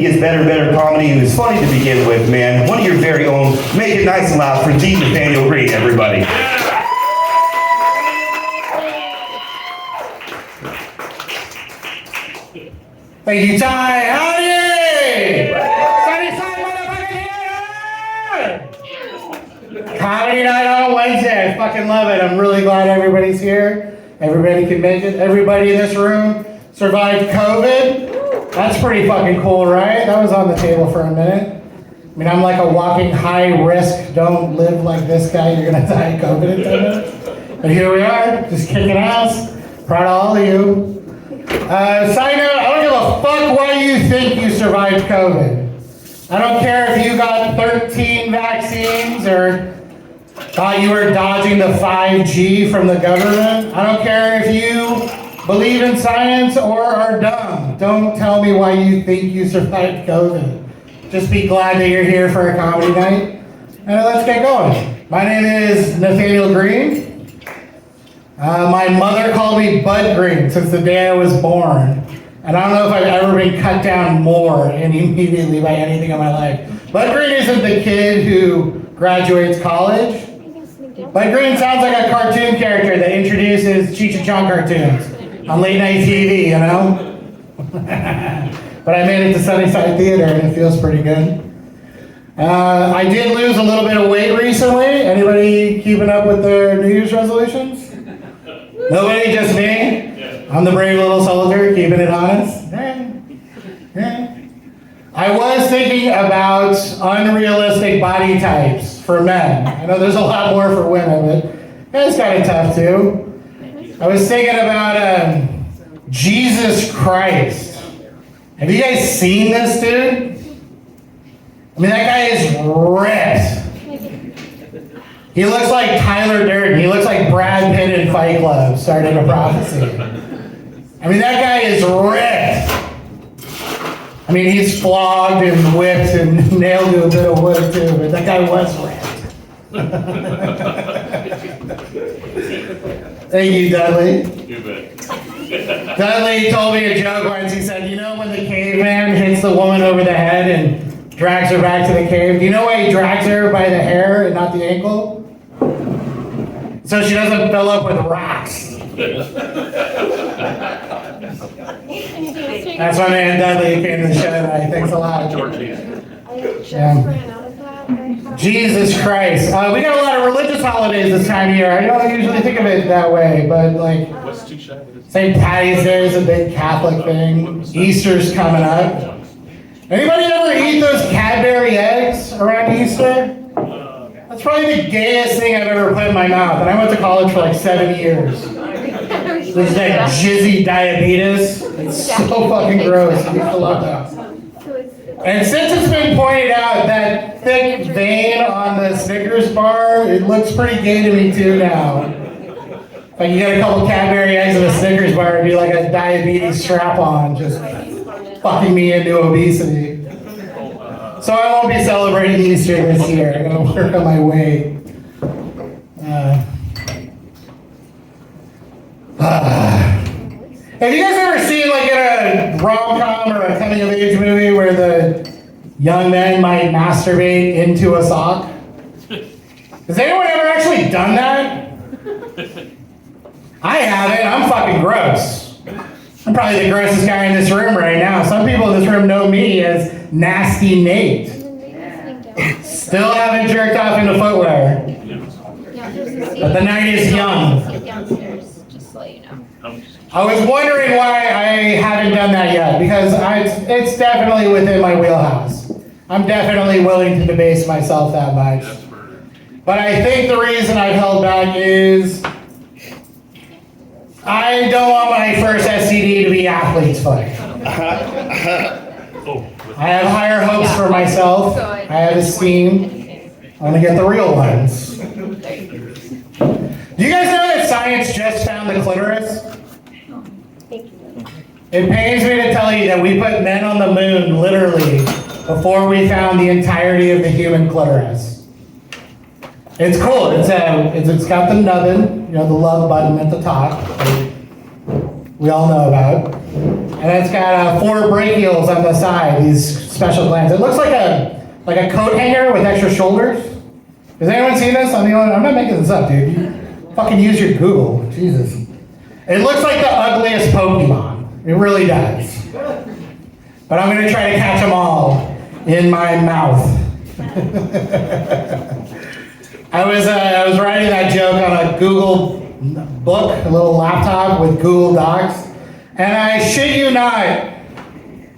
Is better comedy, who is funny to begin with, man. One of your very own. Make it nice and loud for the Nathaniel Green, everybody. Thank you, Ty. Howdy! Comedy night on Wednesday. I fucking love it. I'm really glad everybody's here. Everybody can make it. Everybody in this room survived COVID. That's pretty fucking cool, right? That was on the table for a minute. I mean, I'm like a walking high risk, don't live like this guy, you're gonna die of COVID in 10 minutes. But here we are, just kicking ass. Proud of all of you. Side note, I don't give a fuck why you think you survived COVID. I don't care if you got 13 vaccines or thought you were dodging the 5G from the government. I don't care if you believe in science or are dumb. Don't tell me why you think you survived COVID. Just be glad that you're here for a comedy night. And let's get going. My name is Nathaniel Green. My mother called me Bud Green since the day I was born. And I don't know if I've ever been cut down more and immediately by anything in my life. Bud Green isn't the kid who graduates college. Bud Green sounds like a cartoon character that introduces Cheech and Chong cartoons on late night TV, you know? But I made it to Sunnyside Theater and it feels pretty good. I did lose a little bit of weight recently. Anybody keeping up with their New Year's resolutions? Nobody, just me? I'm the brave little soldier, keeping it honest. I was thinking about unrealistic body types for men. I know there's a lot more for women, but it's kind of tough too. I was thinking about Jesus Christ. Have you guys seen this dude? I mean, that guy is ripped. He looks like Tyler Durden. He looks like Brad Pitt in Fight Club, starting a prophecy. I mean, that guy is ripped. I mean, he's flogged and whipped and nailed to a bit of wood too, but that guy was ripped. Thank you, Dudley. You bet. Dudley told me a joke once. He said, you know when the caveman hits the woman over the head and drags her back to the cave? Do you know why he drags her by the hair and not the ankle? So she doesn't fill up with rocks. That's my man Dudley who came to the show tonight. Thanks a lot. Jesus Christ. We got a lot of religious holidays this time of year. I don't usually think of it that way, but like St. Patty's Day is a big Catholic thing. Easter's coming up. Anybody ever eat those Cadbury eggs around Easter? That's probably the gayest thing I've ever put in my mouth. And I went to college for like 7 years. There's like jizzy diabetes. It's so fucking gross. I used to love that. And since it's been pointed out that thick vein on the Snickers bar, it looks pretty gay to me too now. Like you get a couple Cadbury eggs in a Snickers bar, it'd be like a diabetes strap-on, just fucking me into obesity. So I won't be celebrating Easter this year. I'm gonna work on my weight. Have you guys ever seen like in a rom-com or a coming-of-age movie where the young men might masturbate into a sock? Has anyone ever actually done that? I haven't. I'm fucking gross. I'm probably the grossest guy in this room right now. Some people in this room know me as Nasty Nate. Still haven't jerked off into footwear. But the night is young. I was wondering why I haven't done that yet, because it's definitely within my wheelhouse. I'm definitely willing to debase myself that much. But I think the reason I've held back is I don't want my first STD to be athlete's foot. I have higher hopes for myself. I have esteem. I want to get the real ones. Do you guys know that science just found the clitoris? It pains me to tell you that we put men on the moon, literally, before we found the entirety of the human clitoris. It's cool. It's got the nubbin, you know, the love button at the top, we all know about. And it's got 4 brachials on the side, these special glands. It looks like a coat hanger with extra shoulders. Has anyone seen this? I'm not making this up, dude. You fucking use your Google. Jesus. It looks like the ugliest Pokemon. It really does. But I'm gonna try to catch them all in my mouth. I was writing that joke on a Google book, a little laptop with Google Docs, and I shit you not,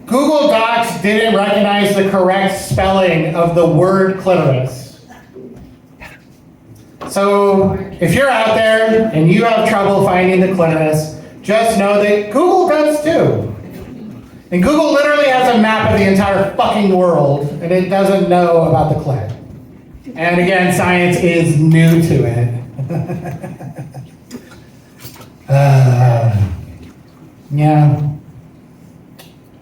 Google Docs didn't recognize the correct spelling of the word clitoris. So if you're out there and you have trouble finding the clitoris, just know that Google does too. And Google literally has a map of the entire fucking world, and it doesn't know about the clit. And again, science is new to it. Yeah.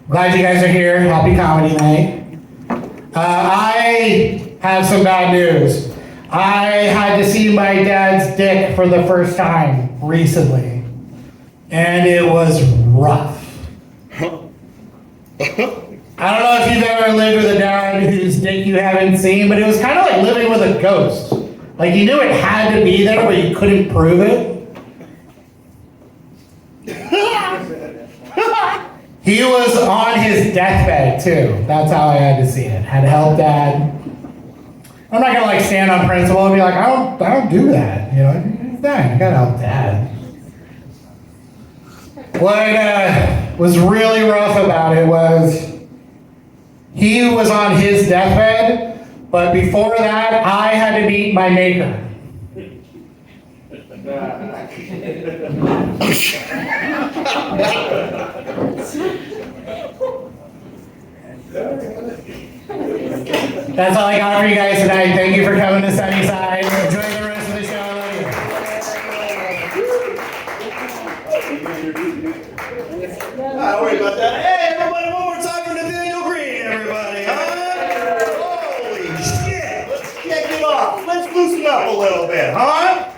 Glad you guys are here. Happy comedy night. I have some bad news. I had to see my dad's dick for the first time recently, and it was rough. I don't know if you've ever lived with a dad whose dick you haven't seen, but it was kind of like living with a ghost. Like you knew it had to be there, but you couldn't prove it. He was on his deathbed too. That's how I had to see it. Had to help dad. I'm not gonna like stand on principle and be like, I don't do that. You know, he's dying. I gotta help dad. What was really rough about it was he was on his deathbed, but before that, I had to meet my maker. That's all I got for you guys tonight. Thank you for coming to Sunnyside. Enjoy the rest of the show. I love you. Don't worry about that. Hey, everybody, one more time for Nathaniel Green, everybody, huh? Holy shit. Let's kick it off. Let's loosen up a little bit, huh?